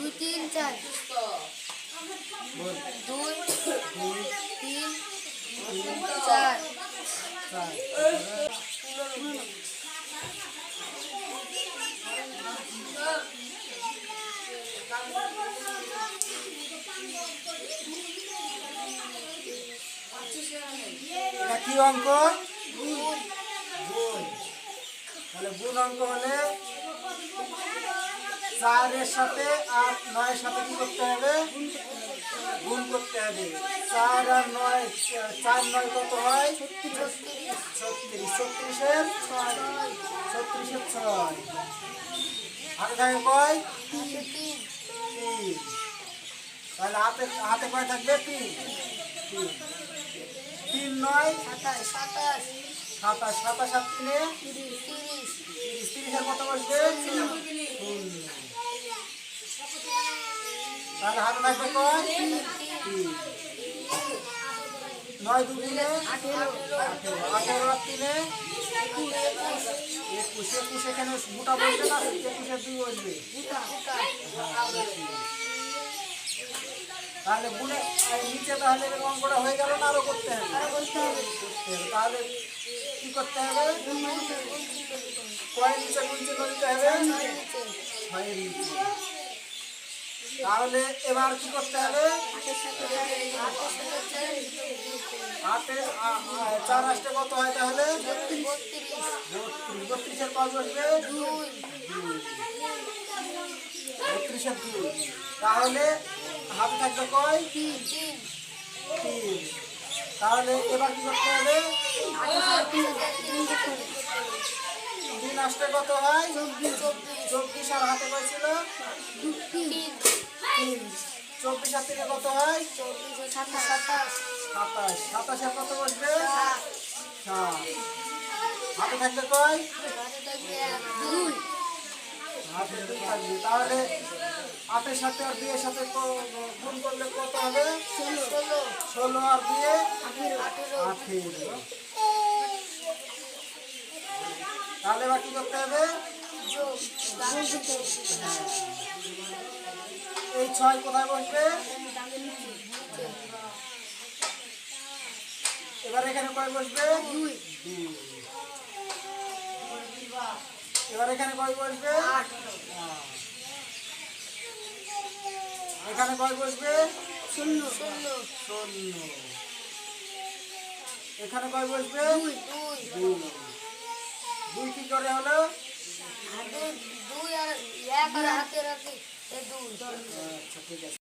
দুই তিন চার বল। দুই দুই তিন তিন চার চার এটা কি অঙ্ক? গুণ গুণ। তাহলে গুণ অঙ্ক হলে 4 এর সাথে আর 9 এর সাথে কি করতে হবে? গুণ করতে হবে। 4 আর 9 4 9 কত হয়? 36 36 এর 6 হাতে থাকে কয়? তিন 3। তাহলে হাতে হাতে কয় থাকবে? 3 3 9 সাতাশ 27 27 আর 3 এ তিরিশ 30 এর কত বসবে? শূন্য। তাহলে হাতে থাকবে কয়? 3 9 2 গুণে 18 18 আর 3 এ 21 21 এখানে মোটা বসবে না 21 এর 2 বসবে। তাহলে গুণে নিচে তাহলে এর অঙ্কটা হয়ে গেল না আরো করতে হবে? করতে হবে। তাহলে কি করতে হবে? কয়ের নিচে গুণ চিহ্ন দিতে হবে? 6 এর নিচে। তাহলে এবার কি করতে হবে? 8 এ 4 আসতে কত হয় তাহলে? 32 এর কয় বসবে? 2 32 এর 2। তাহলে হাতে থাকবে কয়? 3। তাহলে এবার কি করতে হবে? 3 আসতে কত হয়? 24 আর হাতে কয় ছিল? 3 24 আর থেকে কত হয়? 27 27 এর কত বসবে? 7 হাতে থাকবে কয়? হাতে 2 থাকবে। তাহলে 8 এর সাথে আর 2 এর সাথে গুণ করলে কত হবে? 16 আর 2 এ 18। তাহলে এবার কি করতে হবে? এই 6 কোথায় বসবে? এবার এখানে কয় বসবে? 2। এবার এখানে কয় বসবে? 8। এখানে কয় বসবে? 0। এখানে কয় বসবে? 2। 2 কি করে হলো? 2 আর 1 আর হাতের আছে 2। আচ্ছা ঠিক আছে।